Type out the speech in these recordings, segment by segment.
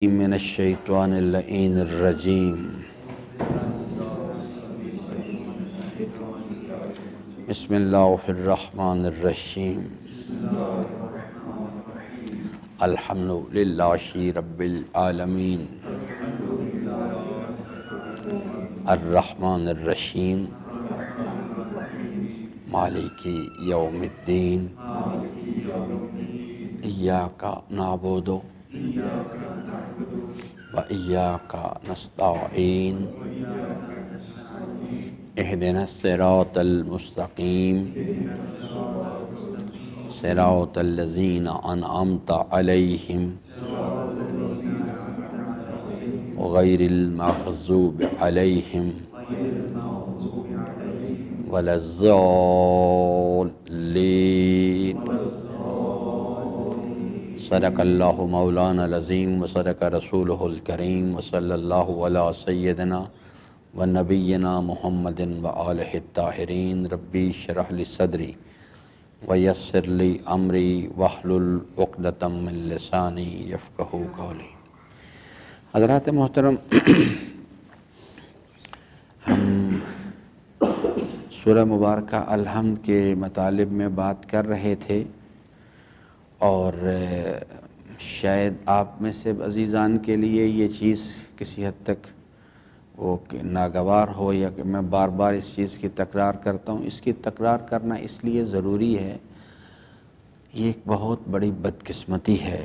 من الشیطان اللعین الرجیم بسم اللہ الرحمن الرحیم الحمدللہ رب العالمین الرحمن الرحیم مالک یوم الدین ایاک نعبد وإياك نستعين اهدنا الصراط المستقيم صراط الذين أنعمت عليهم غير المغضوب عليهم ولا الضالين صدق اللہ مولانا العظیم وصدق رسولہ الکریم وصلی اللہ علی سیدنا ونبینا محمد وآلہ الطاہرین ربی اشرح لی صدری ویسر لی امری واحلل عقدۃ من لسانی یفقہوا قولی۔ حضرات محترم، ہم سورہ مبارکہ الحمد کے مطالب میں بات کر رہے تھے، اور شاید آپ میں سے عزیزان کے لیے یہ چیز کسی حد تک وہ ناگوار ہو، یا کہ میں بار بار اس چیز کی تکرار کرتا ہوں۔ اس کی تکرار کرنا اس لیے ضروری ہے، یہ ایک بہت بڑی بدقسمتی ہے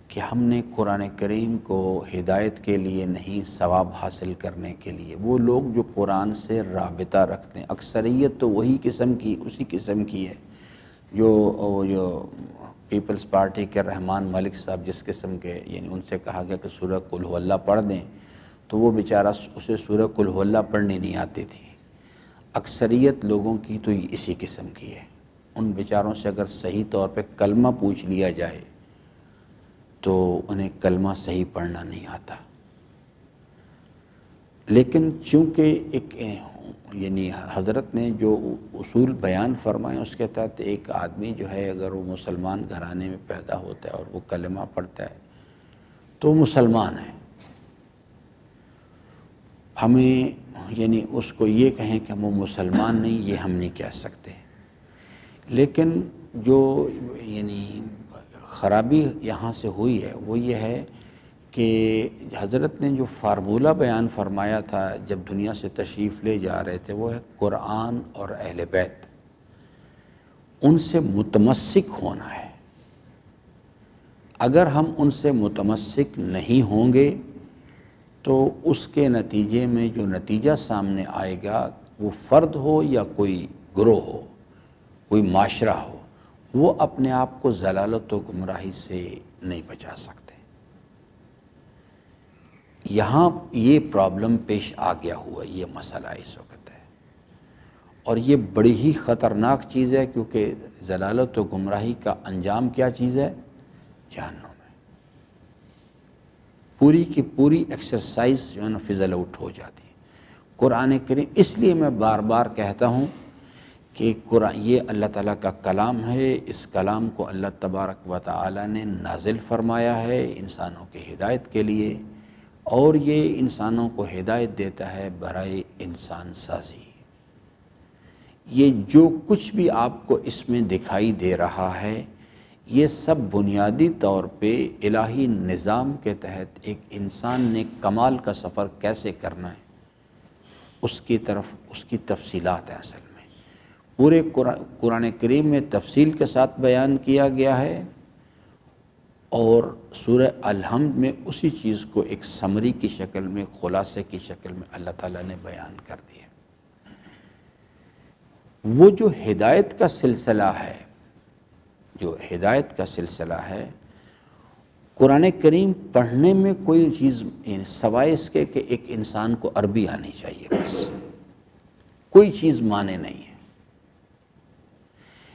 کہ ہم نے قرآن کریم کو ہدایت کے لیے نہیں، ثواب حاصل کرنے کے لیے۔ وہ لوگ جو قرآن سے رابطہ رکھتے ہیں، اکثریت تو وہی قسم کی، اسی قسم کی ہے جو پیپلز پارٹی کے رحمان ملک صاحب جس قسم کے، یعنی ان سے کہا گیا کہ سورہ قل ھو اللہ پڑھ دیں تو وہ بیچارہ اسے سورہ قل ھو اللہ پڑھنی نہیں آتی تھی۔ اکثریت لوگوں کی تو اسی قسم کی ہے۔ ان بیچاروں سے اگر صحیح طور پہ کلمہ پوچھ لیا جائے تو انہیں کلمہ صحیح پڑھنا نہیں آتا۔ لیکن چونکہ ایک یعنی حضرت نے جو اصول بیان فرمائے اس کے تحت ایک آدمی جو ہے اگر وہ مسلمان گھرانے میں پیدا ہوتا ہے اور وہ کلمہ پڑھتا ہے تو مسلمان ہے۔ ہمیں یعنی اس کو یہ کہیں کہ وہ مسلمان نہیں، یہ ہم نہیں کہہ سکتے۔ لیکن جو یعنی خرابی یہاں سے ہوئی ہے وہ یہ ہے کہ حضرت نے جو فارمولہ بیان فرمایا تھا جب دنیا سے تشریف لے جا رہے تھے، وہ ہے قرآن اور اہل بیت، ان سے متمسک ہونا ہے۔ اگر ہم ان سے متمسک نہیں ہوں گے تو اس کے نتیجے میں جو نتیجہ سامنے آئے گا، وہ فرد ہو یا کوئی گروہ ہو، کوئی معاشرہ ہو، وہ اپنے آپ کو ضلالت و گمراہی سے نہیں بچا سکتے۔ یہاں یہ پرابلم پیش آ گیا ہوا، یہ مسئلہ اس وقت ہے، اور یہ بڑی ہی خطرناک چیز ہے، کیونکہ ضلالت و گمراہی کا انجام کیا چیز ہے؟ جہنم ہے۔ پوری کی پوری ایکسرسائز جو ہے نا فضل آؤٹ ہو جاتی ہے۔ قرآن کریم، اس لیے میں بار بار کہتا ہوں کہ قرآن یہ اللہ تعالیٰ کا کلام ہے، اس کلام کو اللہ تبارک و تعالیٰ نے نازل فرمایا ہے انسانوں کی ہدایت کے لیے، اور یہ انسانوں کو ہدایت دیتا ہے برائے انسان سازی۔ یہ جو کچھ بھی آپ کو اس میں دکھائی دے رہا ہے، یہ سب بنیادی طور پہ الہی نظام کے تحت ایک انسان نے کمال کا سفر کیسے کرنا ہے اس کی طرف، اس کی تفصیلات ہیں۔ اصل میں پورے قرآن کریم میں تفصیل کے ساتھ بیان کیا گیا ہے، اور سورہ الحمد میں اسی چیز کو ایک سمری کی شکل میں، خلاصے کی شکل میں اللہ تعالیٰ نے بیان کر دیا۔ وہ جو ہدایت کا سلسلہ ہے، جو ہدایت کا سلسلہ ہے، قرآن کریم پڑھنے میں کوئی چیز یعنی سوائے اس کے کہ ایک انسان کو عربی آنی چاہیے، بس کوئی چیز مانے نہیں ہے۔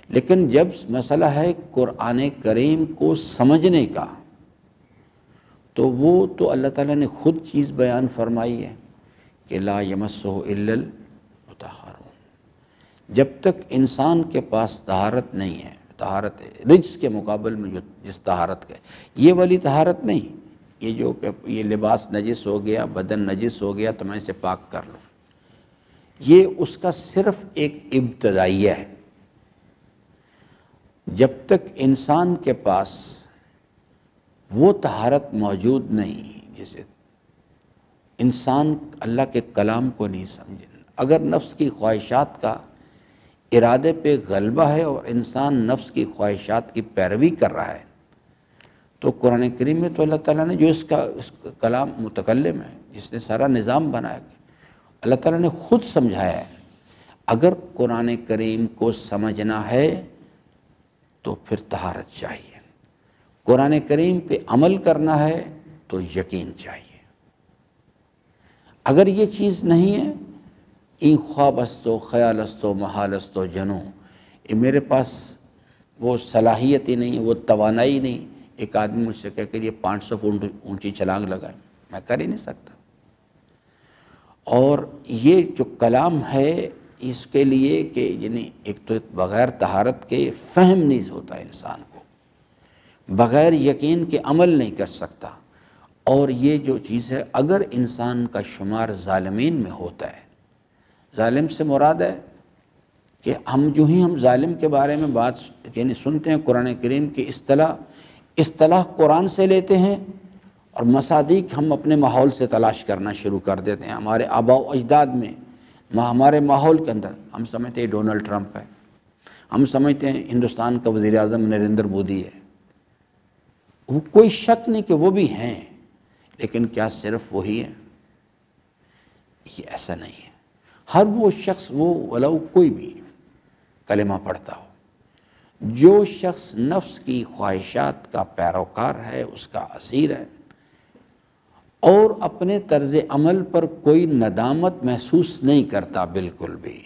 لیکن جب مسئلہ ہے قرآن کریم کو سمجھنے کا، تو وہ تو اللہ تعالیٰ نے خود چیز بیان فرمائی ہے کہ لا یمسہ الا المطہرون۔ جب تک انسان کے پاس طہارت نہیں ہے، طہارت رجس کے مقابل میں جو جس طہارت کا ہے، یہ والی طہارت نہیں یہ جو کہ یہ لباس نجس ہو گیا، بدن نجس ہو گیا تو میں اسے پاک کر لوں، یہ اس کا صرف ایک ابتدائیہ ہے۔ جب تک انسان کے پاس وہ طہارت موجود نہیں، جیسے انسان اللہ کے کلام کو نہیں سمجھے، اگر نفس کی خواہشات کا ارادے پہ غلبہ ہے اور انسان نفس کی خواہشات کی پیروی کر رہا ہے، تو قرآن کریم میں تو اللہ تعالیٰ نے جو اس کا کلام متکلم ہے، جس نے سارا نظام بنایا، اللہ تعالیٰ نے خود سمجھایا ہے۔ اگر قرآن کریم کو سمجھنا ہے تو پھر طہارت چاہیے، قرآن کریم پہ عمل کرنا ہے تو یقین چاہیے۔ اگر یہ چیز نہیں ہے، این خواب است و خیال است و محال است و جنوں، یہ میرے پاس وہ صلاحیت ہی نہیں، وہ توانائی نہیں۔ ایک آدمی مجھ سے کہہ کہ یہ 500 فٹ اونچی چھلانگ لگائیں، میں کر ہی نہیں سکتا۔ اور یہ جو کلام ہے اس کے لیے کہ یعنی ایک تو بغیر طہارت کے فہم نہیں ہوتا انسان کو، بغیر یقین کے عمل نہیں کر سکتا۔ اور یہ جو چیز ہے، اگر انسان کا شمار ظالمین میں ہوتا ہے، ظالم سے مراد ہے کہ جو ہی ہم ظالم کے بارے میں بات یعنی سنتے ہیں، قرآن کریم کی اصطلاح قرآن سے لیتے ہیں، اور مصادیق ہم اپنے ماحول سے تلاش کرنا شروع کر دیتے ہیں۔ ہمارے آباء و اجداد میں، ہمارے ماحول کے اندر ہم سمجھتے ہیں ڈونلڈ ٹرمپ ہے، ہم سمجھتے ہیں ہندوستان کا وزیر اعظم نریندر مودی ہے۔ وہ کوئی شک نہیں کہ وہ بھی ہیں، لیکن کیا صرف وہی ہے؟ یہ ایسا نہیں ہے۔ ہر وہ شخص، وہ ولو کوئی بھی کلمہ پڑھتا ہو، جو شخص نفس کی خواہشات کا پیروکار ہے، اس کا اسیر ہے، اور اپنے طرز عمل پر کوئی ندامت محسوس نہیں کرتا بالکل بھی،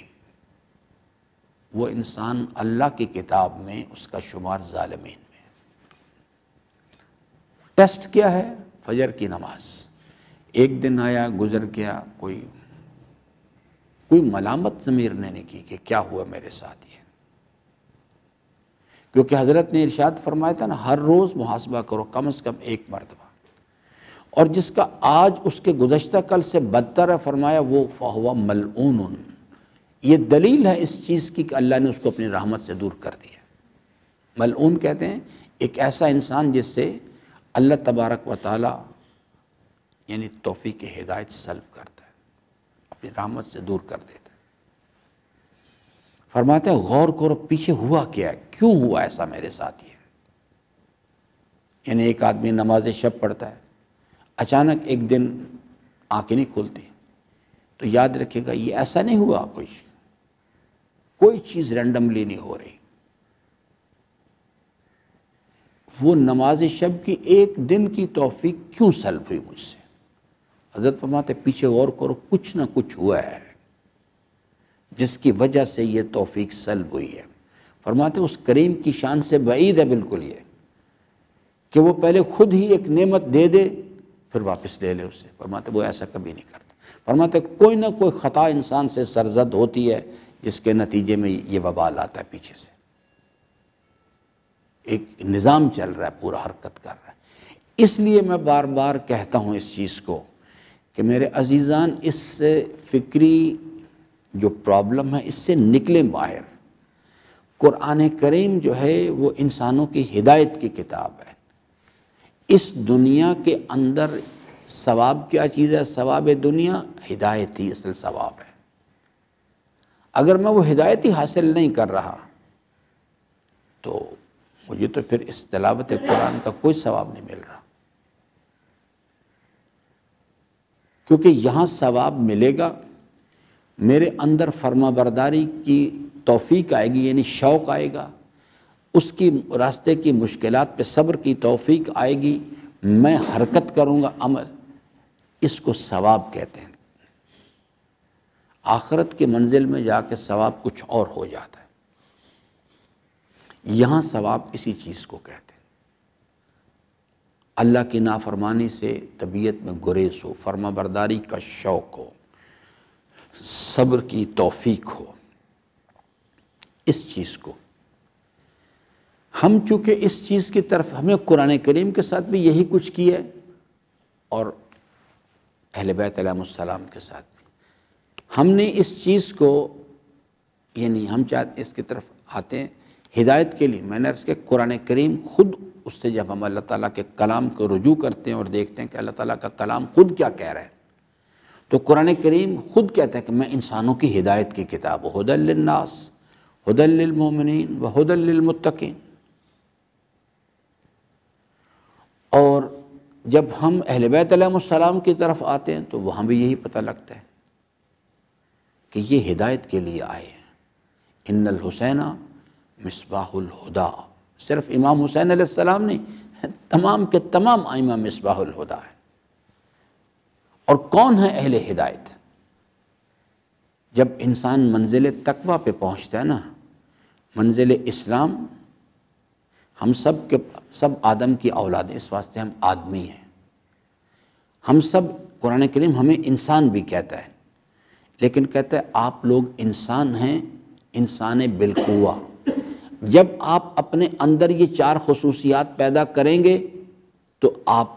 وہ انسان اللہ کی کتاب میں اس کا شمار ظالمین میں۔ ٹیسٹ کیا ہے؟ فجر کی نماز۔ ایک دن آیا، گزر گیا، کوئی ملامت ضمیر نے نہیں کی کہ کیا ہوا میرے ساتھ یہ، کیونکہ حضرت نے ارشاد فرمایا تھا نا، ہر روز محاسبہ کرو کم از کم ایک مرتبہ، اور جس کا آج اس کے گزشتہ کل سے بدتر ہے، فرمایا وہ فہو ملعون۔ یہ دلیل ہے اس چیز کی کہ اللہ نے اس کو اپنی رحمت سے دور کر دیا۔ ملعون کہتے ہیں ایک ایسا انسان جس سے اللہ تبارک و تعالی یعنی توفیق ہدایت سلب کرتا ہے، اپنی رحمت سے دور کر دیتا ہے۔ فرماتے ہیں غور کرو پیچھے ہوا کیا ہے، کیوں ہوا ایسا میرے ساتھ یہ؟ یعنی ایک آدمی نماز شب پڑھتا ہے، اچانک ایک دن آنکھیں نہیں کھلتی، تو یاد رکھے گا یہ ایسا نہیں ہوا، کوئی چیز رینڈملی نہیں ہو رہی، وہ نماز شب کی ایک دن کی توفیق کیوں سلب ہوئی مجھ سے؟ حضرت فرماتے پیچھے غور کرو، کچھ نہ کچھ ہوا ہے جس کی وجہ سے یہ توفیق سلب ہوئی ہے۔ فرماتے اس کریم کی شان سے بعید ہے بالکل یہ کہ وہ پہلے خود ہی ایک نعمت دے دے پھر واپس لے لے اسے۔ فرماتے وہ ایسا کبھی نہیں کرتا۔ فرماتے کوئی نہ کوئی خطا انسان سے سرزد ہوتی ہے جس کے نتیجے میں یہ وبال آتا ہے پیچھے سے۔ ایک نظام چل رہا ہے، پورا حرکت کر رہا ہے۔ اس لیے میں بار بار کہتا ہوں اس چیز کو کہ میرے عزیزان، اس سے فکری جو پرابلم ہے اس سے نکلیں باہر۔ قرآن کریم جو ہے وہ انسانوں کی ہدایت کی کتاب ہے۔ اس دنیا کے اندر ثواب کیا چیز ہے؟ ثواب دنیا ہدایت ہی اصل ثواب ہے۔ اگر میں وہ ہدایت ہی حاصل نہیں کر رہا تو مجھے تو پھر اس تلاوت قرآن کا کوئی ثواب نہیں مل رہا، کیونکہ یہاں ثواب ملے گا، میرے اندر فرما برداری کی توفیق آئے گی، یعنی شوق آئے گا، اس کی راستے کی مشکلات پہ صبر کی توفیق آئے گی، میں حرکت کروں گا، عمل، اس کو ثواب کہتے ہیں۔ آخرت کی منزل میں جا کے ثواب کچھ اور ہو جاتا ہے، یہاں ثواب اسی چیز کو کہتے ہیں۔ اللہ کی نافرمانی سے طبیعت میں گریز ہو، فرما برداری کا شوق ہو، صبر کی توفیق ہو، اس چیز کو ہم چونکہ اس چیز کی طرف، ہمیں قرآن کریم کے ساتھ بھی یہی کچھ کیا ہے، اور اہل بیت علیہ السلام کے ساتھ بھی۔ ہم نے اس چیز کو یعنی ہم چاہتے اس کی طرف آتے ہیں ہدایت کے لیے۔ میں نے عرض کیا قرآن کریم خود اس سے جب ہم اللہ تعالیٰ کے کلام کو رجوع کرتے ہیں اور دیکھتے ہیں کہ اللہ تعالیٰ کا کلام خود کیا کہہ رہا ہے، تو قرآن کریم خود کہتا ہے کہ میں انسانوں کی ہدایت کی کتاب ہوں، ہدی للناس ہدی للمؤمنین وہدی للمتقین۔ اور جب ہم اہل بیت علیہ السلام کی طرف آتے ہیں تو وہاں بھی یہی پتہ لگتا ہے کہ یہ ہدایت کے لیے آئے ہیں۔ ان الحسین مصباح الہدا، صرف امام حسین علیہ السلام نہیں، تمام کے تمام ائمہ مصباح الہدا ہے۔ اور کون ہے اہل ہدایت؟ جب انسان منزل تقویٰ پہ پہنچتا ہے نا، منزل اسلام، ہم سب کے سب آدم کی اولاد ہیں، اس واسطے ہم آدمی ہیں، ہم سب، قرآن کریم ہمیں انسان بھی کہتا ہے، لیکن کہتا ہے آپ لوگ انسان ہیں، انسان بالقوہ۔ جب آپ اپنے اندر یہ چار خصوصیات پیدا کریں گے تو آپ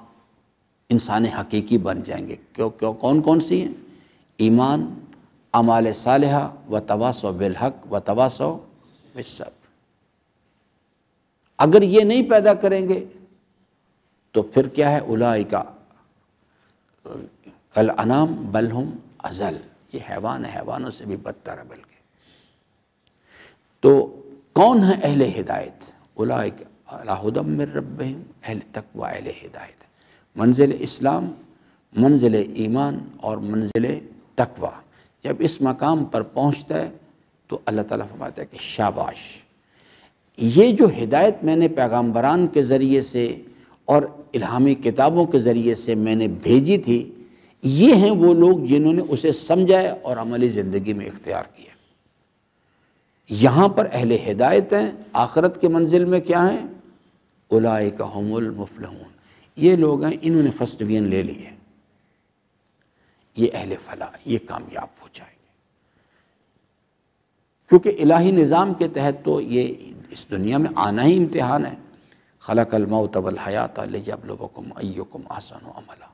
انسان حقیقی بن جائیں گے۔ کون کون سی ہیں؟ ایمان، اعمال صالحہ، وتواصوا بالحق وتواصوا بالصبر۔ اگر یہ نہیں پیدا کریں گے تو پھر کیا ہے؟ اولئک کالانعام بل ہم اضل، یہ حیوان ہے، حیوانوں سے بھی بدتر ہے بلکہ۔ تو کون ہے اہل ہدایت؟ اولئک علی ھدی من ربہم، اہل تقوی، اہل ہدایت، منزل اسلام، منزل ایمان اور منزل تقوی۔ جب اس مقام پر پہنچتا ہے تو اللہ تعالیٰ فرماتا ہے کہ شاباش، یہ جو ہدایت میں نے پیغمبران کے ذریعے سے اور الہامی کتابوں کے ذریعے سے میں نے بھیجی تھی، یہ ہیں وہ لوگ جنہوں نے اسے سمجھا اور عملی زندگی میں اختیار کیا۔ یہاں پر اہل ہدایت ہیں، آخرت کے منزل میں کیا ہیں؟ اولئک هم المفلحون، یہ لوگ ہیں انہوں نے فرسٹ ڈویژن لے لی ہے، یہ اہل فلاح، یہ کامیاب ہو جائیں گے، کیونکہ الہی نظام کے تحت تو یہ اس دنیا میں آنا ہی امتحان ہے۔ خلق الموت والحیات لیبلوکم ایکم احسن عملا۔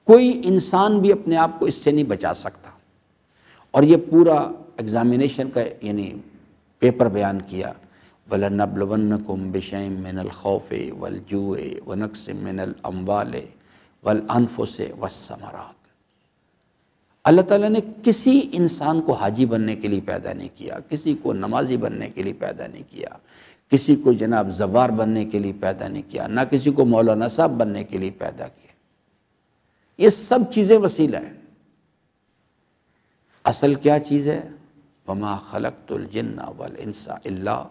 کوئی انسان بھی اپنے آپ کو اس سے نہیں بچا سکتا، اور یہ پورا ایگزامینیشن کا یعنی پیپر بیان کیا، وَلَنَبْلُوَنَّكُمْ بِشَيْءٍ مِّنَ الْخَوْفِ وَالْجُوعِ وَنَقْصٍ مِّنَ الْأَمْوَالِ وَالْأَنفُسِ وَالثَّمَرَاتِ۔ اللہ تعالیٰ نے کسی انسان کو حاجی بننے کے لیے پیدا نہیں کیا، کسی کو نمازی بننے کے لیے پیدا نہیں کیا، کسی کو جناب زوار بننے کے لیے پیدا نہیں کیا، نہ کسی کو مولانا صاحب بننے کے لیے پیدا کیا۔ یہ سب چیزیں وسیلہ ہیں، اصل کیا چیز ہے؟ وَمَا خَلَقْتُ الْجِنَّ وَالْإِنسَ إِلَّا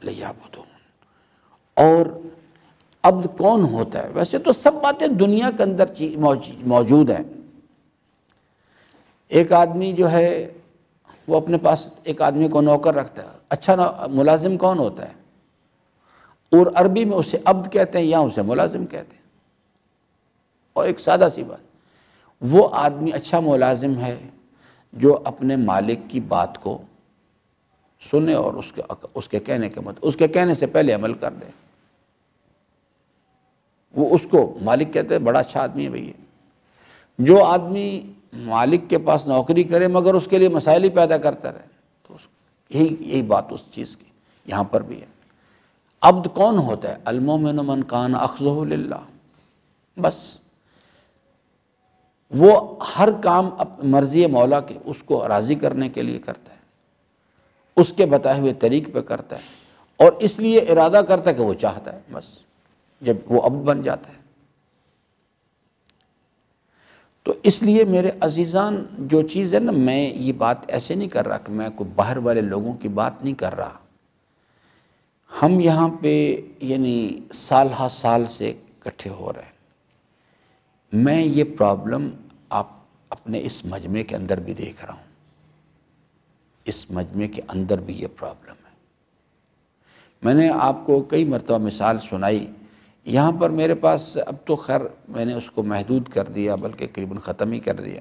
لِيَعْبُدُونَ۔ اور عبد کون ہوتا ہے؟ ویسے تو سب باتیں دنیا کے اندر موجود ہیں۔ ایک آدمی جو ہے وہ اپنے پاس ایک آدمی کو نوکر رکھتا ہے، اچھا ملازم کون ہوتا ہے؟ اور عربی میں اسے عبد کہتے ہیں یا اسے ملازم کہتے ہیں۔ اور ایک سادہ سی بات، وہ آدمی اچھا ملازم ہے جو اپنے مالک کی بات کو سنے اور اس کے کہنے کے مطابق، اس کے کہنے سے پہلے عمل کر دے۔ وہ اس کو مالک کہتے ہیں، بڑا اچھا آدمی ہے بھئی۔ جو آدمی مالک کے پاس نوکری کرے مگر اس کے لیے مسائل ہی پیدا کرتا رہے، تو یہی بات اس چیز کی یہاں پر بھی ہے۔ عبد کون ہوتا ہے؟ المؤمن من کان اخذہ للہ، بس وہ ہر کام مرضی مولا کے اس کو راضی کرنے کے لیے کرتا ہے، اس کے بتائے ہوئے طریق پہ کرتا ہے، اور اس لیے ارادہ کرتا ہے کہ وہ چاہتا ہے، بس جب وہ عبد بن جاتا ہے۔ تو اس لیے میرے عزیزان جو چیز ہے نا، میں یہ بات ایسے نہیں کر رہا کہ میں کوئی باہر والے لوگوں کی بات نہیں کر رہا۔ ہم یہاں پہ یعنی سال ہا سال سے اکٹھے ہو رہے ہیں۔ میں یہ پرابلم آپ اپنے اس مجمع کے اندر بھی دیکھ رہا ہوں، اس مجمع کے اندر بھی یہ پرابلم ہے۔ میں نے آپ کو کئی مرتبہ مثال سنائی، یہاں پر میرے پاس اب تو خیر میں نے اس کو محدود کر دیا، بلکہ قریباً ختم ہی کر دیا،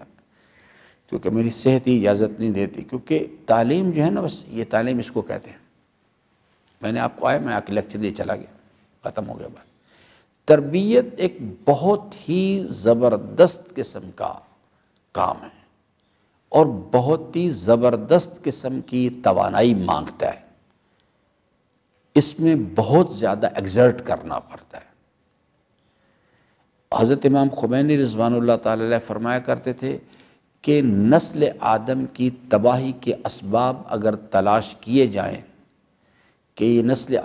کیونکہ میری صحت ہی اجازت نہیں دیتی، کیونکہ تعلیم جو ہے نا، بس یہ تعلیم اس کو کہتے ہیں۔ میں نے آپ کو میں آ کے لیکچر دے چلا گیا، ختم ہو گیا بات۔ تربیت ایک بہت ہی زبردست قسم کا کام ہے اور بہت ہی زبردست قسم کی توانائی مانگتا ہے، اس میں بہت زیادہ ایگزرٹ کرنا پڑتا ہے۔ حضرت امام خمینی رضوان اللہ تعالی علیہ فرمایا کرتے تھے کہ نسل آدم کی تباہی کے اسباب اگر تلاش کیے جائیں کہ یہ نسل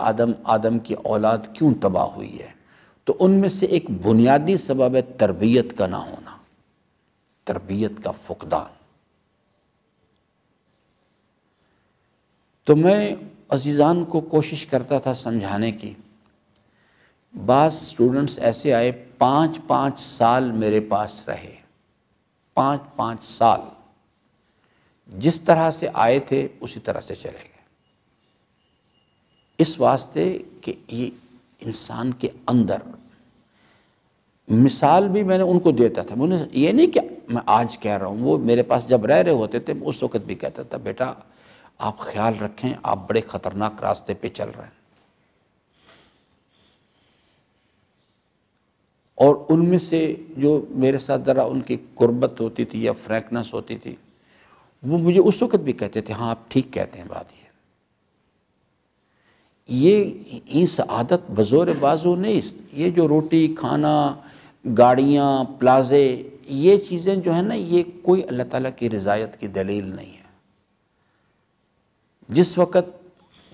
آدم کی اولاد کیوں تباہ ہوئی ہے، تو ان میں سے ایک بنیادی سبب ہے تربیت کا نہ ہونا، تربیت کا فقدان۔ تو میں عزیزان کو کوشش کرتا تھا سمجھانے کی۔ بعض اسٹوڈنٹس ایسے آئے 5 سال میرے پاس رہے، 5 سال جس طرح سے آئے تھے اسی طرح سے چلے گئے، اس واسطے کہ یہ انسان کے اندر مثال بھی میں نے ان کو دیتا تھا، یہ نہیں کہ میں آج کہہ رہا ہوں، وہ میرے پاس جب رہ رہے ہوتے تھے اس وقت بھی کہتا تھا بیٹا آپ خیال رکھیں، آپ بڑے خطرناک راستے پہ چل رہے ہیں۔ اور ان میں سے جو میرے ساتھ ذرا ان کی قربت ہوتی تھی یا فرینکنس ہوتی تھی، وہ مجھے اس وقت بھی کہتے تھے ہاں آپ ٹھیک کہتے ہیں بات یہ سعادت بزور بازو نہیں، یہ جو روٹی کھانا گاڑیاں پلازے یہ چیزیں جو ہیں نا، یہ کوئی اللہ تعالیٰ کی رضایت کی دلیل نہیں ہے۔ جس وقت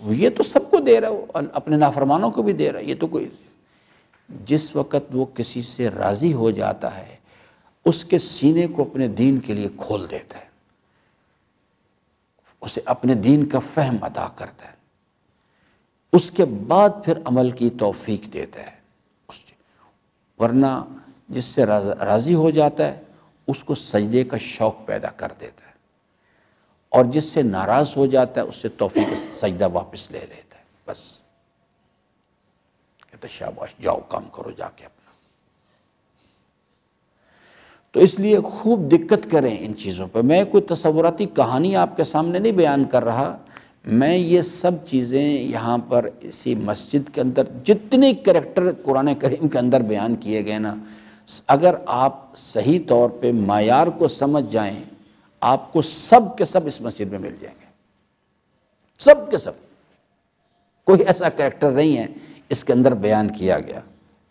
یہ تو سب کو دے رہا ہے، اپنے نافرمانوں کو بھی دے رہا ہے، یہ تو کوئی، جس وقت وہ کسی سے راضی ہو جاتا ہے اس کے سینے کو اپنے دین کے لیے کھول دیتا ہے، اسے اپنے دین کا فہم عطا کرتا ہے، اس کے بعد پھر عمل کی توفیق دیتا ہے۔ ورنہ جس سے راضی ہو جاتا ہے اس کو سجدے کا شوق پیدا کر دیتا ہے، اور جس سے ناراض ہو جاتا ہے اس سے توفیق سجدہ واپس لے لیتا ہے، بس کہتا ہے شاباش جاؤ کام کرو جا کے اپنا۔ تو اس لیے خوب دقت کریں ان چیزوں پہ۔ میں کوئی تصوراتی کہانی آپ کے سامنے نہیں بیان کر رہا، میں یہ سب چیزیں یہاں پر اسی مسجد کے اندر جتنے کریکٹر قرآن کریم کے اندر بیان کیے گئے نا، اگر آپ صحیح طور پہ معیار کو سمجھ جائیں آپ کو سب کے سب اس مسجد میں مل جائیں گے، سب کے سب، کوئی ایسا کریکٹر نہیں ہے اس کے اندر بیان کیا گیا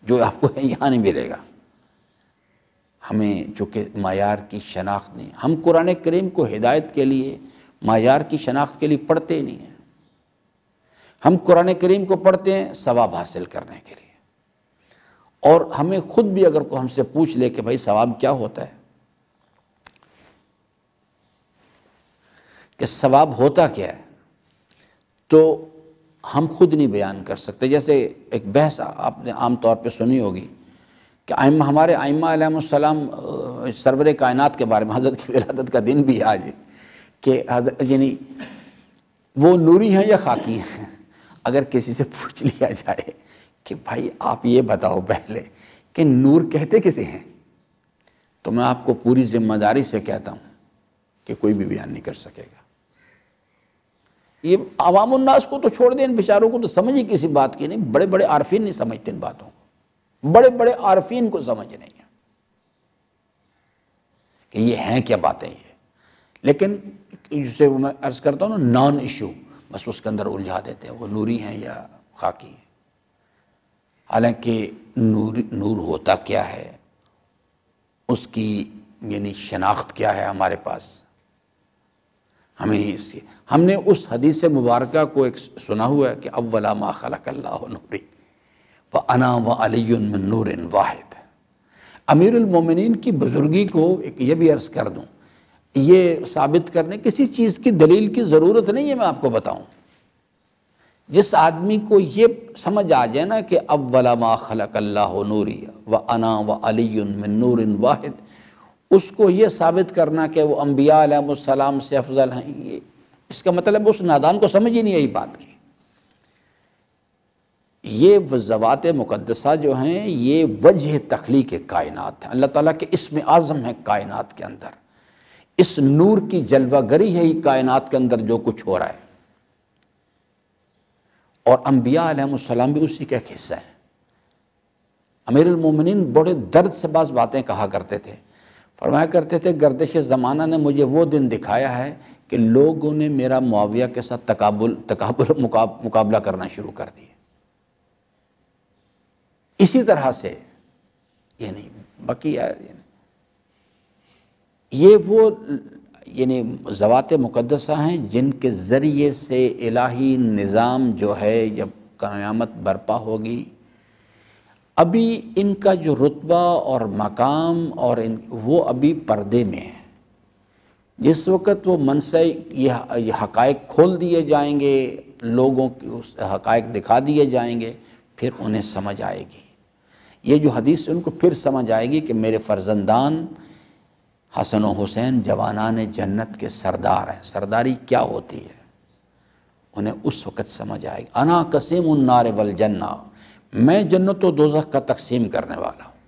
جو آپ کو یہاں نہیں ملے گا۔ ہمیں چونکہ معیار کی شناخت نہیں، ہم قرآن کریم کو ہدایت کے لیے معیار کی شناخت کے لیے پڑھتے ہی نہیں ہیں، ہم قرآن کریم کو پڑھتے ہیں ثواب حاصل کرنے کے لیے۔ اور ہمیں خود بھی اگر کوئی ہم سے پوچھ لے کہ بھائی ثواب کیا ہوتا ہے، کہ ثواب ہوتا کیا ہے، تو ہم خود نہیں بیان کر سکتے۔ جیسے ایک بحث آپ نے عام طور پہ سنی ہوگی کہ ہمارے ائمہ علیہ السلام سرور کائنات کے بارے میں، حضرت کی ولادت کا دن بھی آج ہے کہ یعنی وہ نوری ہیں یا خاکی ہیں۔ اگر کسی سے پوچھ لیا جائے کہ بھائی آپ یہ بتاؤ پہلے کہ نور کہتے کسے ہیں، تو میں آپ کو پوری ذمہ داری سے کہتا ہوں کہ کوئی بھی بیان نہیں کر سکے گا۔ یہ عوام الناس کو تو چھوڑ دیں، ان بیچاروں کو تو سمجھ ہی کسی بات کی نہیں، بڑے بڑے عارفین نہیں سمجھتے ان باتوں کو، بڑے بڑے عارفین کو سمجھ نہیں ہے کہ یہ ہیں کیا باتیں یہ، لیکن جسے میں عرض کرتا ہوں نا نان ایشو، بس اس کے اندر الجھا دیتے ہیں وہ نوری ہیں یا خاکی ہیں۔ حالانکہ نور ہوتا کیا ہے، اس کی یعنی شناخت کیا ہے ہمارے پاس، ہم نے اس حدیث مبارکہ کو ایک سنا ہوا ہے کہ اولا ما خلق اللہ نوری وَأَنَا وَعَلِيٌّ مِّن نُورٍ واحد۔ امیر المومنین کی بزرگی کو یہ بھی عرض کر دوں، یہ ثابت کرنے کسی چیز کی دلیل کی ضرورت نہیں ہے، میں آپ کو بتاؤں۔ جس آدمی کو یہ سمجھ آ جائے نا کہ اولا ما خلق اللہ نوری وَأَنَا وَعَلِيٌّ مِّن نُورٍ واحد، اس کو یہ ثابت کرنا کہ وہ انبیاء علیہ السلام سے افضل ہیں، اس کا مطلب اس نادان کو سمجھ ہی نہیں آئی بات کی۔ یہ ذوات مقدسہ جو ہیں یہ وجہ تخلیق کائنات ہیں، اللہ تعالیٰ کے اسم اعظم ہے کائنات کے اندر، اس نور کی جلوہ گری ہے ہی کائنات کے اندر جو کچھ ہو رہا ہے، اور انبیاء علیہ السلام بھی اسی کا ایک حصہ ہیں۔ امیر المومنین بڑے درد سے بعض باتیں کہا کرتے تھے، فرمایا کرتے تھے گردش زمانہ نے مجھے وہ دن دکھایا ہے کہ لوگوں نے میرا معاویہ کے ساتھ تقابل مقابلہ کرنا شروع کر دیا۔ اسی طرح سے یہ نہیں باقی یہ وہ ذوات مقدسہ ہیں جن کے ذریعے سے الہی نظام جو ہے جب قیامت برپا ہوگی، ابھی ان کا جو رتبہ اور مقام اور وہ ابھی پردے میں ہے۔ جس وقت وہ منصع یہ حقائق کھول دیے جائیں گے، لوگوں کی اس حقائق دکھا دیے جائیں گے، پھر انہیں سمجھ آئے گی یہ جو حدیث، ان کو پھر سمجھ آئے گی کہ میرے فرزندان حسن و حسین جوانان جنت کے سردار ہیں، سرداری کیا ہوتی ہے انہیں اس وقت سمجھ آئے گی۔ انا قسیم النار والجنہ، میں جنت و دوزخ کا تقسیم کرنے والا ہوں۔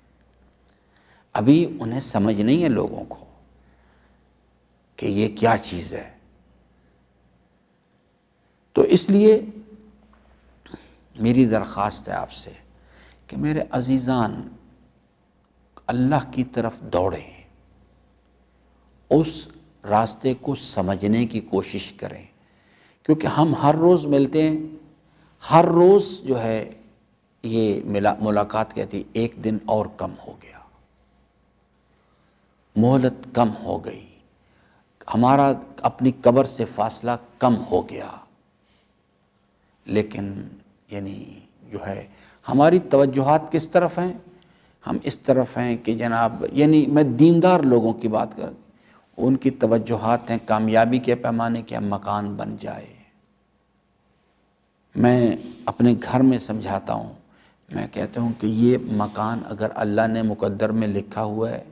ابھی انہیں سمجھ نہیں ہے لوگوں کو کہ یہ کیا چیز ہے۔ تو اس لیے میری درخواست ہے آپ سے کہ میرے عزیزان اللہ کی طرف دوڑیں، اس راستے کو سمجھنے کی کوشش کریں، کیونکہ ہم ہر روز ملتے ہیں، ہر روز جو ہے یہ ملاقات کہتی ایک دن اور کم ہو گیا، مہلت کم ہو گئی، ہمارا اپنی قبر سے فاصلہ کم ہو گیا، لیکن جو ہے ہماری توجہات کس طرف ہیں؟ ہم اس طرف ہیں کہ جناب میں دیندار لوگوں کی بات کر، ان کی توجہات ہیں کامیابی کے پیمانے کے مکان بن جائے۔ میں اپنے گھر میں سمجھاتا ہوں، میں کہتا ہوں کہ یہ مکان اگر اللہ نے مقدر میں لکھا ہوا ہے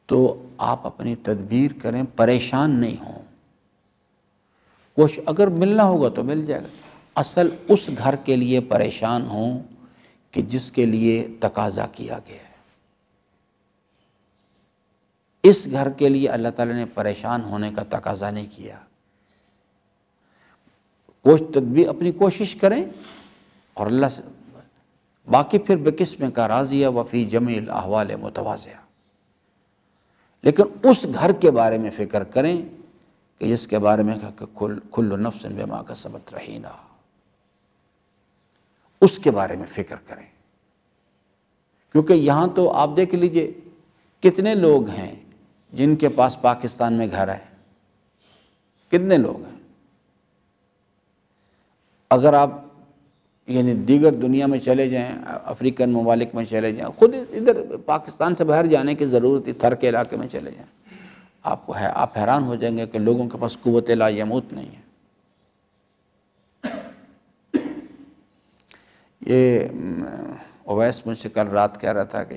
تو آپ اپنی تدبیر کریں، پریشان نہیں ہوں، کچھ اگر ملنا ہوگا تو مل جائے گا۔ اصل اس گھر کے لیے پریشان ہوں کہ جس کے لیے تقاضا کیا گیا ہے، اس گھر کے لیے اللہ تعالیٰ نے پریشان ہونے کا تقاضا نہیں کیا۔ کچھ تدبیر اپنی کوشش کریں اور اللہ سے باقی پھر بقسم کا راضیہ وفی جمیع الاحوال متواضعہ، لیکن اس گھر کے بارے میں فکر کریں کہ جس کے بارے میں کہا کہ کل نفس بما کسبت رہینہ، اس کے بارے میں فکر کریں۔ کیونکہ یہاں تو آپ دیکھ لیجئے کتنے لوگ ہیں جن کے پاس پاکستان میں گھر ہے، کتنے لوگ ہیں۔ اگر آپ دیگر دنیا میں چلے جائیں، افریقن ممالک میں چلے جائیں، خود ادھر پاکستان سے باہر جانے کی ضرورت ہے، تھر کے علاقے میں چلے جائیں، آپ حیران ہو جائیں گے کہ لوگوں کے پاس قوت لا یموت نہیں ہے۔ یہ اویس مجھ سے کل رات کہہ رہا تھا کہ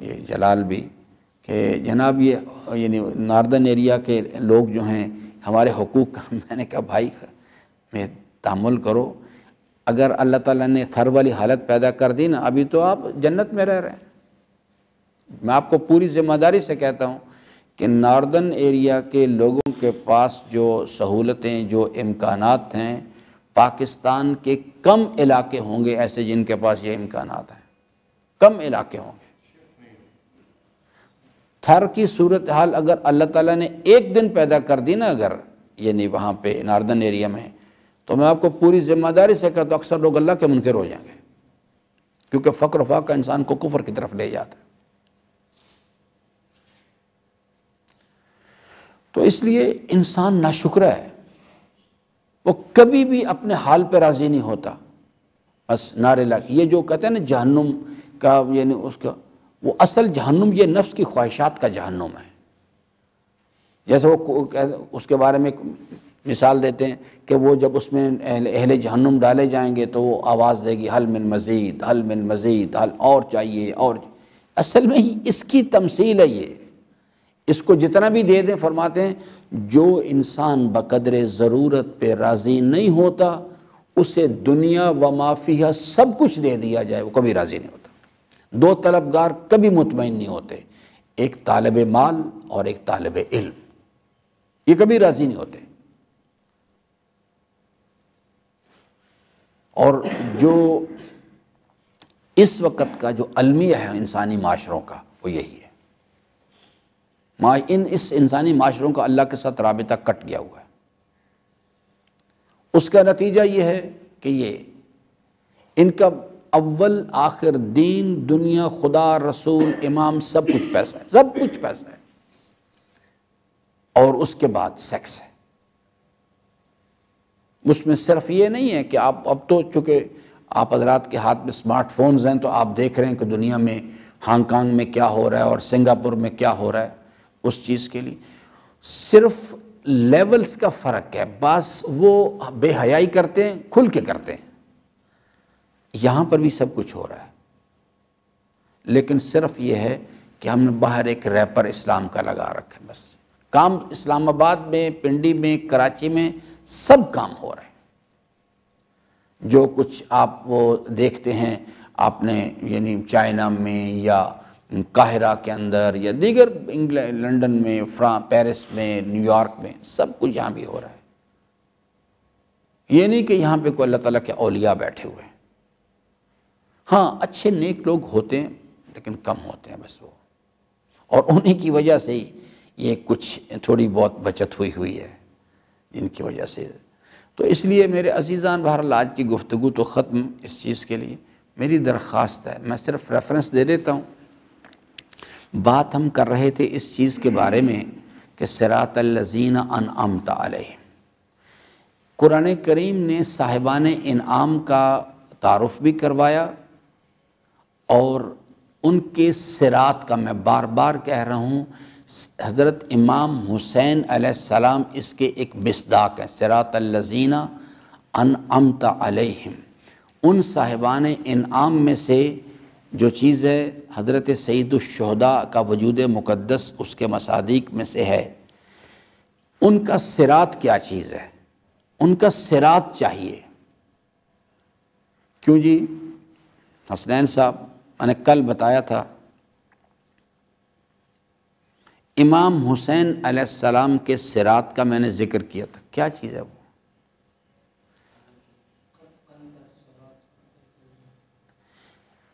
یہ جلال بھی کہ جناب یہ ناردن ایریا کے لوگ جو ہیں ہمارے حقوق کا، میں نے کہا بھائی میں تحمل کرو، اگر اللہ تعالیٰ نے تھر والی حالت پیدا کر دی نا، ابھی تو آپ جنت میں رہ رہے ہیں۔ میں آپ کو پوری ذمہ داری سے کہتا ہوں کہ ناردن ایریا کے لوگوں کے پاس جو سہولتیں، جو امکانات ہیں، پاکستان کے کم علاقے ہوں گے ایسے جن کے پاس یہ امکانات ہیں، کم علاقے ہوں گے۔ تھر کی صورتحال اگر اللہ تعالیٰ نے ایک دن پیدا کر دی نا، اگر وہاں پہ ناردن ایریا میں، تو میں آپ کو پوری ذمہ داری سے کہتا ہوں اکثر لوگ اللہ کے منکر ہو جائیں گے، کیونکہ فقر و فاقہ انسان کو کفر کی طرف لے جاتا ہے۔ تو اس لیے انسان ناشکر ہے، وہ کبھی بھی اپنے حال پہ راضی نہیں ہوتا، بس نعرے لگ یہ جو کہتے ہیں نا جہنم کا، اس کا وہ اصل جہنم یہ نفس کی خواہشات کا جہنم ہے۔ جیسے وہ اس کے بارے میں مثال دیتے ہیں کہ وہ جب اس میں اہل جہنم ڈالے جائیں گے تو وہ آواز دے گی حل من مزید، حل من مزید، حل اور چاہیے اور۔ اصل میں ہی اس کی تمثیل ہے یہ، اس کو جتنا بھی دے دیں، فرماتے ہیں جو انسان بقدر ضرورت پہ راضی نہیں ہوتا اسے دنیا و ما فیہا سب کچھ دے دیا جائے وہ کبھی راضی نہیں ہوتا۔ دو طلبگار کبھی مطمئن نہیں ہوتے، ایک طالب مال اور ایک طالب علم، یہ کبھی راضی نہیں ہوتے۔ اور جو اس وقت کا جو المیہ ہے انسانی معاشروں کا وہ یہی ہے۔ اس انسانی معاشروں کا اللہ کے ساتھ رابطہ کٹ گیا ہوا ہے۔ اس کا نتیجہ یہ ہے کہ یہ ان کا اول آخر دین، دنیا، خدا، رسول، امام، سب کچھ پیسہ ہے، سب کچھ پیسہ ہے، اور اس کے بعد سیکس ہے۔ اس میں صرف یہ نہیں ہے کہ آپ اب تو چونکہ آپ حضرات کے ہاتھ میں سمارٹ فونز ہیں تو آپ دیکھ رہے ہیں کہ دنیا میں ہانگ کانگ میں کیا ہو رہا ہے اور سنگاپور میں کیا ہو رہا ہے، اس چیز کے لیے صرف لیولز کا فرق ہے۔ بعض وہ بے حیائی کرتے ہیں، کھل کے کرتے ہیں، یہاں پر بھی سب کچھ ہو رہا ہے، لیکن صرف یہ ہے کہ ہم نے باہر ایک ریپر اسلام کا لگا رکھا ہے، بس کام اسلام آباد میں، پنڈی میں، کراچی میں سب کام ہو رہے ہیں۔ جو کچھ آپ وہ دیکھتے ہیں آپ نے یعنی چائنا میں یا قاہرہ کے اندر یا دیگر لنڈن میں، پیرس میں، نیو یارک میں، سب کچھ یہاں بھی ہو رہا ہے۔ یہ نہیں کہ یہاں پہ کوئی اللہ تعالیٰ کے اولیاء بیٹھے ہوئے ہیں، ہاں اچھے نیک لوگ ہوتے ہیں لیکن کم ہوتے ہیں بس وہ، اور انہی کی وجہ سے ہی یہ کچھ تھوڑی بہت بچت ہوئی ہے جن کی وجہ سے۔ تو اس لیے میرے عزیزان، بہرحال آج کی گفتگو تو ختم اس چیز کے لیے میری درخواست ہے، میں صرف ریفرنس دے دیتا ہوں۔ بات ہم کر رہے تھے اس چیز کے بارے میں کہ صراط الذین انعمت علیہم، قرآن کریم نے صاحبان انعام کا تعارف بھی کروایا، اور ان کے صراط کا، میں بار بار کہہ رہا ہوں، حضرت امام حسین علیہ السلام اس کے ایک مصداق ہیں۔ صراط الذین انعمت علیہم، ان صاحبان انعام میں سے جو چیز ہے حضرت سید الشہداء کا وجود مقدس اس کے مصادیق میں سے ہے۔ ان کا صراط کیا چیز ہے؟ ان کا صراط چاہیے۔ کیوں جی؟ حسنین صاحب، میں نے کل بتایا تھا، امام حسین علیہ السلام کے صراط کا میں نے ذکر کیا تھا، کیا چیز ہے وہ؟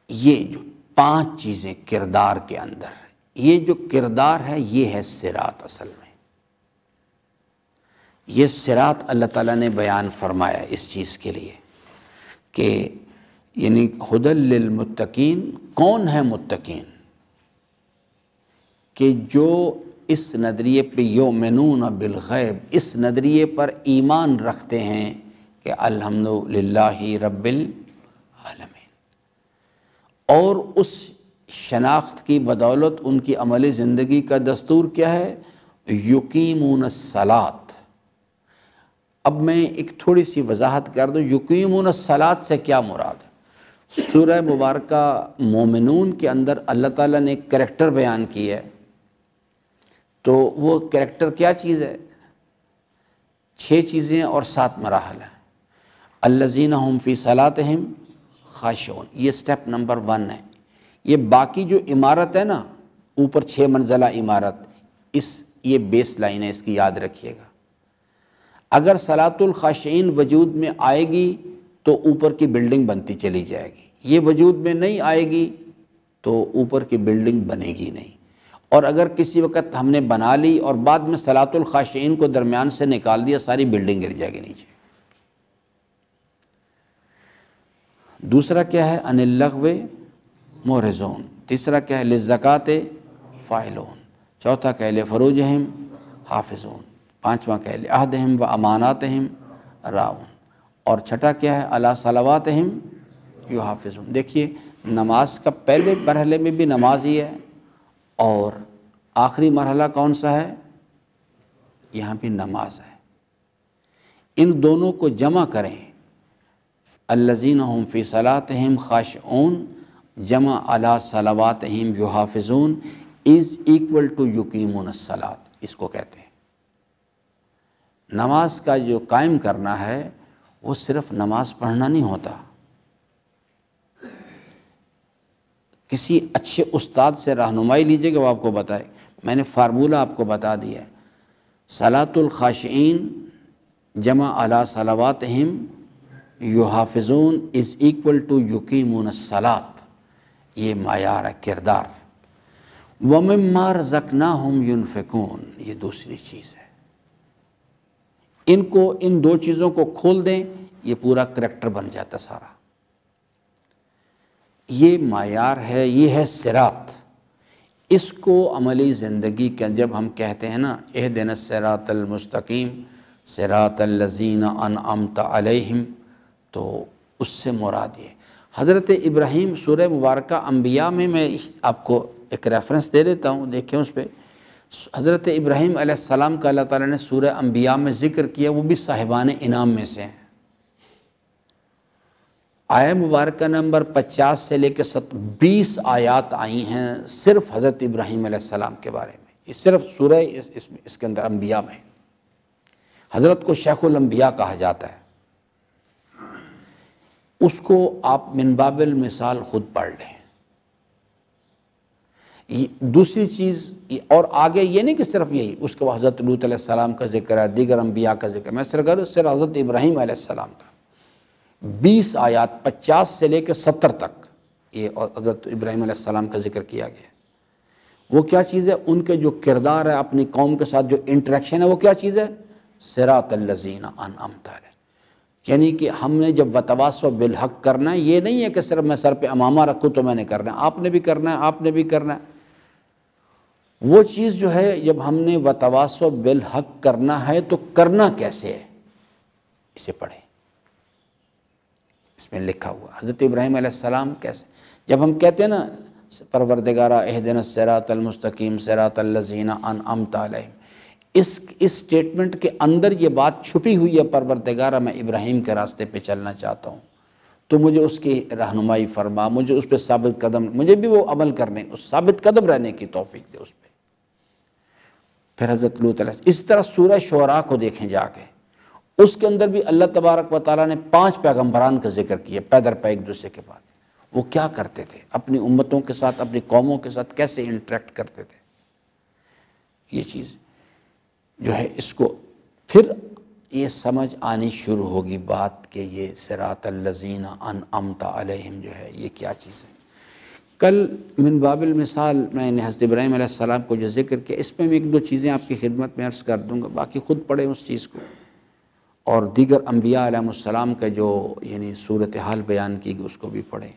یہ جو 5 چیزیں کردار کے اندر، یہ جو کردار ہے یہ ہے صراط۔ اصل میں یہ صراط اللہ تعالیٰ نے بیان فرمایا اس چیز کے لیے کہ یعنی ھدی للمتقین، کون ہے متقین؟ کہ جو اس نظریے پہ یؤمنون بالغیب، اس نظریے پر ایمان رکھتے ہیں کہ الحمدللہ رب العالمین، اور اس شناخت کی بدولت ان کی عملی زندگی کا دستور کیا ہے؟ یقیمون الصلاۃ۔ اب میں ایک تھوڑی سی وضاحت کر دوں، یقیمون الصلاۃ سے کیا مراد ہے؟ سورہ مبارکہ مومنون کے اندر اللہ تعالیٰ نے ایک کریکٹر بیان کی ہے، تو وہ کریکٹر کیا چیز ہے؟ 6 چیزیں اور 7 مراحل ہیں۔ الذین هم فی صلاتہم خاشعون، یہ سٹیپ نمبر 1 ہے۔ یہ باقی جو عمارت ہے نا، اوپر 6 منزلہ عمارت، یہ بیس لائن ہے، اس کی یاد رکھیے گا۔ اگر صلاۃ الخاشعین وجود میں آئے گی تو اوپر کی بلڈنگ بنتی چلی جائے گی، یہ وجود میں نہیں آئے گی تو اوپر کی بلڈنگ بنے گی نہیں۔ اور اگر کسی وقت ہم نے بنا لی اور بعد میں صلاۃ الخاشعین کو درمیان سے نکال دیا، ساری بلڈنگ گر جائے گی نیچے۔ دوسرا کیا ہے؟ ان اللغو معرضون۔ تیسرا کیا ہے؟ للزکوٰۃ فاعلون۔ چوتھا کیا ہے؟ لفروجہم حافظون۔ پانچواں کیا ہے؟ لعہدہم و اماناتہم راعون۔ اور چھٹا کیا ہے؟ علی صلواتہم یحافظون۔ دیکھیے، نماز کا پہلے مرحلے میں بھی نماز ہی ہے، اور آخری مرحلہ کون سا ہے؟ یہاں بھی نماز ہے۔ ان دونوں کو جمع کریں، الذین هم فی صلاتہم خاشعون جمع علی صلواتہم یحافظون از ایکول ٹو یقیمون الصلاۃ، اس کو کہتے ہیں۔ نماز کا جو قائم کرنا ہے وہ صرف نماز پڑھنا نہیں ہوتا، کسی اچھے استاد سے رہنمائی لیجیے گا، وہ آپ کو بتائے۔ میں نے فارمولہ آپ کو بتا دیا ہے، صلاۃ الخاشعین جمع علی صلواتہم یحافظون از ایکول ٹو یقیمون الصلاۃ۔ یہ معیار ہے کردار۔ وَمِمَّا رَزَقْنَاهُمْ يُنْفِقُونَ، یہ دوسری چیز ہے۔ ان دو چیزوں کو کھول دیں، یہ پورا کریکٹر بن جاتا سارا۔ یہ معیار ہے، یہ ہے صراط۔ اس کو عملی زندگی کے جب ہم کہتے ہیں نا اہدنا الصراط المستقیم صراط الذین انعمت علیہم، تو اس سے مراد یہ حضرت ابراہیم سورہ مبارکہ انبیاء میں آپ کو ایک ریفرنس دے دیتا ہوں، دیکھیں اس پہ۔ حضرت ابراہیم علیہ السلام کا اللہ تعالیٰ نے سورہ انبیاء میں ذکر کیا، وہ بھی صاحبان انعام میں سے ہیں۔ آیہ مبارکہ نمبر 50 سے لے کے 20 آیات آئی ہیں صرف حضرت ابراہیم علیہ السلام کے بارے میں، یہ صرف سورہ اس کے اندر انبیاء میں۔ حضرت کو شیخ الانبیاء کہا جاتا ہے۔ اس کو آپ من باب المثال خود پڑھ لیں۔ دوسری چیز، اور آگے یہ نہیں کہ صرف یہی، اس کے بعد حضرت لوط علیہ السلام کا ذکر ہے، دیگر انبیاء کا ذکر ہے، میں صرف حضرت ابراہیم علیہ السلام کا 20 آیات 50 سے لے کے 70 تک یہ حضرت ابراہیم علیہ السلام کا ذکر کیا گیا۔ وہ کیا چیز ہے؟ ان کے جو کردار ہے، اپنی قوم کے ساتھ جو انٹریکشن ہے، وہ کیا چیز ہے؟ صراط الذین انعمت علیہم۔ یعنی کہ ہم نے جب وتواصوا بالحق کرنا ہے، یہ نہیں ہے کہ صرف میں سر پہ امامہ رکھوں تو میں نے کرنا ہے، آپ نے بھی کرنا ہے، آپ نے بھی کرنا ہے۔ وہ چیز جو ہے، جب ہم نے وتواصوا بالحق کرنا ہے تو کرنا کیسے ہے؟ اسے پڑھیں، اس میں لکھا ہوا حضرت ابراہیم علیہ السلام کیسے، جب ہم کہتے ہیں نا پروردگارا اہدنا الصراط المستقیم صراط الذین انعمت علیہم، اس سٹیٹمنٹ کے اندر یہ بات چھپی ہوئی ہے، پروردگارا میں ابراہیم کے راستے پہ چلنا چاہتا ہوں تو مجھے اس کی رہنمائی فرما، مجھے اس پہ ثابت قدم، مجھے بھی وہ عمل کرنے، اس ثابت قدم رہنے کی توفیق دے اس پہ۔ پھر حضرت لوط علیہ السلام، اسی طرح سورہ شعراء کو دیکھیں جا کے، اس کے اندر بھی اللہ تبارک و تعالیٰ نے 5 پیغمبران کا ذکر کیا پے در پے ایک دوسرے کے بعد۔ وہ کیا کرتے تھے؟ اپنی امتوں کے ساتھ، اپنی قوموں کے ساتھ کیسے انٹریکٹ کرتے تھے؟ یہ چیز جو ہے، اس کو پھر یہ سمجھ آنی شروع ہوگی بات کہ یہ صراط الذین انعمت علیہم جو ہے یہ کیا چیز ہے۔ کل من باب المثال میں نے حضرت ابراہیم علیہ السلام کو جو ذکر کیا، اس میں بھی 1-2 چیزیں آپ کی خدمت میں عرض کر دوں گا، باقی خود پڑھیں اس چیز کو۔ اور دیگر انبیاء علیہ السلام کا جو یعنی صورتحال بیان کی گئی اس کو بھی پڑھیں،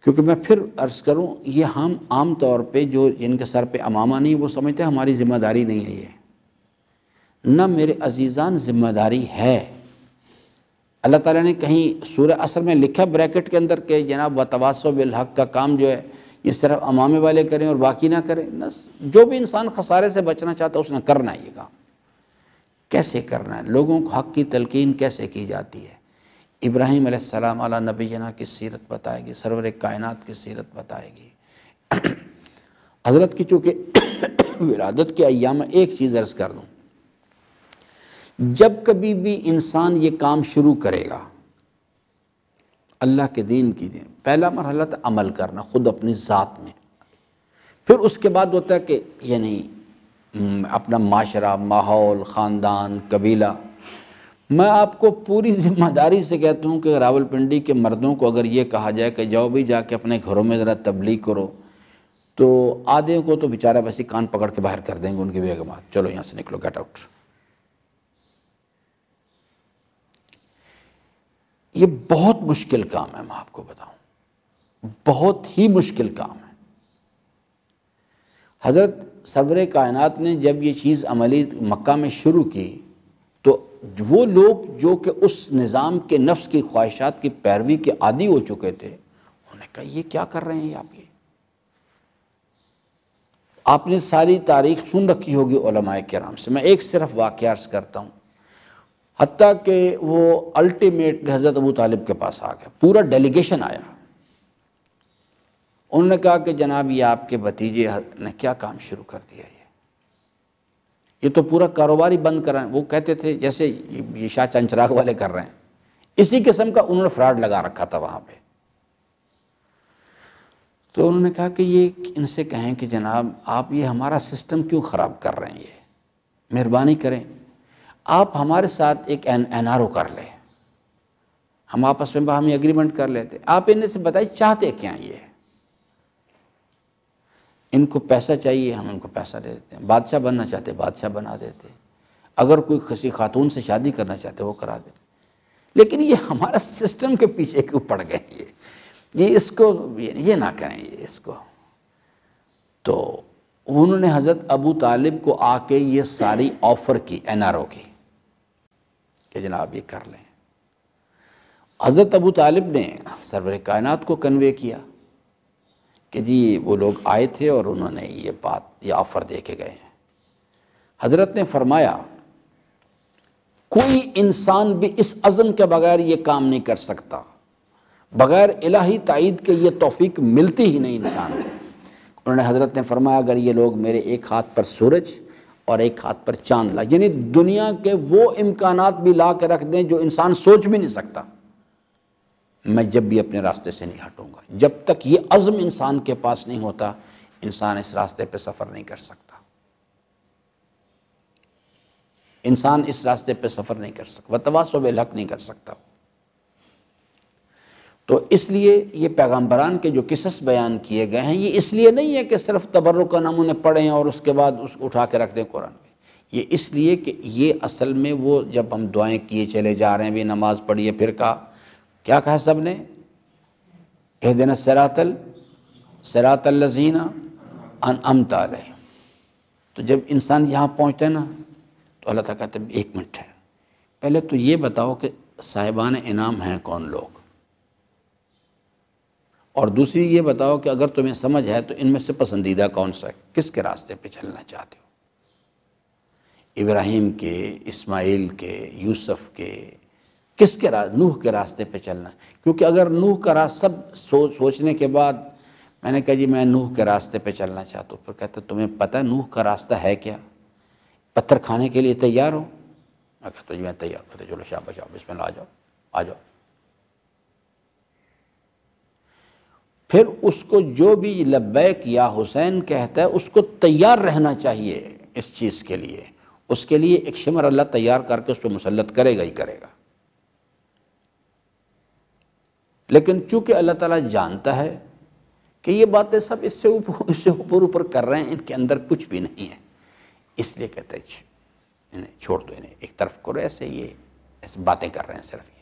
کیونکہ میں پھر عرض کروں، یہ ہم عام طور پہ جو جن کے سر پہ امامہ نہیں وہ سمجھتے ہیں ہماری ذمہ داری نہیں ہے۔ یہ نہ میرے عزیزان ذمہ داری ہے۔ اللہ تعالیٰ نے کہیں سورہ عصر میں لکھا بریکٹ کے اندر کہ جناب وتواصوا بالحق کا کام جو ہے یہ صرف امامے والے کریں اور باقی نہ کریں؟ جو بھی انسان خسارے سے بچنا چاہتا ہے اس نے کرنا ہے یہ کام۔ کیسے کرنا ہے؟ لوگوں کو حق کی تلقین کیسے کی جاتی ہے؟ ابراہیم علیہ السلام علی نبینا کی سیرت بتائے گی، سرور کائنات کی سیرت بتائے گی۔ حضرت کی چونکہ ولادت کے ایام میں ایک چیز عرض کر دوں، جب کبھی بھی انسان یہ کام شروع کرے گا اللہ کے دین کی دین، پہلا مرحلہ تھا عمل کرنا خود اپنی ذات میں، پھر اس کے بعد ہوتا ہے کہ یعنی اپنا معاشرہ، ماحول، خاندان، قبیلہ۔ میں آپ کو پوری ذمہ داری سے کہتا ہوں کہ راولپنڈی کے مردوں کو اگر یہ کہا جائے کہ جاؤ بھی جا کے اپنے گھروں میں ذرا تبلیغ کرو، تو آدھے کو تو بیچارہ ویسے کان پکڑ کے باہر کر دیں گے ان کی بیگمات، چلو یہاں سے نکلو، گیٹ آؤٹ۔ یہ بہت مشکل کام ہے، میں آپ کو بتاؤں، بہت ہی مشکل کام ہے۔ حضرت سرور کائنات نے جب یہ چیز عملی مکہ میں شروع کی تو وہ لوگ جو کہ اس نظام کے نفس کی خواہشات کی پیروی کے عادی ہو چکے تھے، انہوں نے کہا یہ کیا کر رہے ہیں آپ؟ یہ آپ نے ساری تاریخ سن رکھی ہوگی علماء کرام سے، میں ایک صرف واقعہ عرض کرتا ہوں، حتیٰ کہ وہ الٹیمیٹ حضرت ابو طالب کے پاس آ گیا، پورا ڈیلیگیشن آیا، انہوں نے کہا کہ جناب یہ آپ کے بھتیجے نے کیا کام شروع کر دیا، یہ تو پورا کاروبار ہی بند کر رہے ہیں۔ وہ کہتے تھے جیسے یہ شاہ چنچراغ والے کر رہے ہیں، اسی قسم کا انہوں نے فراڈ لگا رکھا تھا وہاں پہ۔ تو انہوں نے کہا کہ یہ ان سے کہیں کہ جناب آپ یہ ہمارا سسٹم کیوں خراب کر رہے ہیں، یہ مہربانی کریں آپ ہمارے ساتھ ایک این آر او کر لیں، ہم آپس میں باہمی ایگریمنٹ کر لیتے، آپ انہیں سے بتائیں چاہتے کیا یہ ان کو پیسہ چاہیے، ہم ان کو پیسہ دے دیتے ہیں، بادشاہ بننا چاہتے بادشاہ بنا دیتے، اگر کوئی کسی خاتون سے شادی کرنا چاہتے وہ کرا دیتے۔ لیکن یہ ہمارا سسٹم کے پیچھے کیوں پڑ گئے، یہ اس کو یہ نہ کریں، یہ اس کو۔ تو انہوں نے حضرت ابو طالب کو آ کے یہ ساری آفر کی، NRO کی، کہ جناب یہ کر لیں۔ حضرت ابو طالب نے سرور کائنات کو کنوے کیا کہ جی وہ لوگ آئے تھے اور انہوں نے یہ آفر دے کے گئے ہیں۔ حضرت نے فرمایا کوئی انسان بھی اس عزم کے بغیر یہ کام نہیں کر سکتا، بغیر الہی تائید کے یہ توفیق ملتی ہی نہیں انسان کو۔ انہوں نے حضرت نے فرمایا اگر یہ لوگ میرے ایک ہاتھ پر سورج اور ایک ہاتھ پر چاند لا، یعنی دنیا کے وہ امکانات بھی لا کے رکھ دیں جو انسان سوچ بھی نہیں سکتا، میں جب بھی اپنے راستے سے نہیں ہٹوں گا۔ جب تک یہ عزم انسان کے پاس نہیں ہوتا، انسان اس راستے پہ سفر نہیں کر سکتا، انسان اس راستے پہ سفر نہیں کر سکتا، وتواصوا بالحق نہیں کر سکتا۔ تو اس لیے یہ پیغمبران کے جو قصص بیان کیے گئے ہیں، یہ اس لیے نہیں ہے کہ صرف تبرک کا نمونے پڑھیں اور اس کے بعد اس کو اٹھا کے رکھ دیں قرآن میں، یہ اس لیے کہ یہ اصل میں وہ جب ہم دعائیں کیے چلے جا رہے ہیں، بھی نماز پڑھیے، پھر کیا کہا سب نے، اہدنا الصراط الذین انعمت علیہم۔ تو جب انسان یہاں پہنچتا ہے نا تو اللہ تعالیٰ کہتے ہیں ایک منٹ ہے، پہلے تو یہ بتاؤ کہ صاحبان انعام ہیں کون لوگ، اور دوسری یہ بتاؤ کہ اگر تمہیں سمجھ ہے تو ان میں سے پسندیدہ کون سا ہے، کس کے راستے پہ چلنا چاہتے ہو، ابراہیم کے، اسماعیل کے، یوسف کے، کس کے نوح کے راستے پہ چلنا؟ کیونکہ اگر نوح کا راستہ سب سوچنے کے بعد میں نے کہا جی میں نوح کے راستے پہ چلنا چاہتا ہوں، پھر کہتے تمہیں پتہ ہے نوح کا راستہ ہے کیا؟ پتھر کھانے کے لیے تیار ہو؟ میں کہتا جی میں تیار، کہتے چلو شاباش بسم اللہ آ جاؤ۔ پھر اس کو جو بھی لبیک یا حسین کہتا ہے اس کو تیار رہنا چاہیے اس چیز کے لیے، اس کے لیے ایک شمر اللہ تیار کر کے اس پہ مسلط کرے گا ہی کرے گا۔ لیکن چونکہ اللہ تعالیٰ جانتا ہے کہ یہ باتیں سب اس سے اوپر کر رہے ہیں، ان کے اندر کچھ بھی نہیں ہے، اس لیے کہتے ہیں انہیں چھوڑ دو، انہیں ایک طرف کرو، ایسے باتیں کر رہے ہیں صرف یہ۔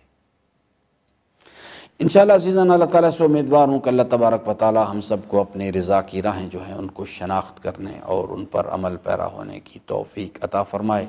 انشاءاللہ عزیزان اللہ تعالیٰ سے امیدوار ہوں کہ اللہ تبارک و تعالیٰ ہم سب کو اپنے رضا کی راہیں جو ہیں ان کو شناخت کرنے اور ان پر عمل پیرا ہونے کی توفیق عطا فرمائے۔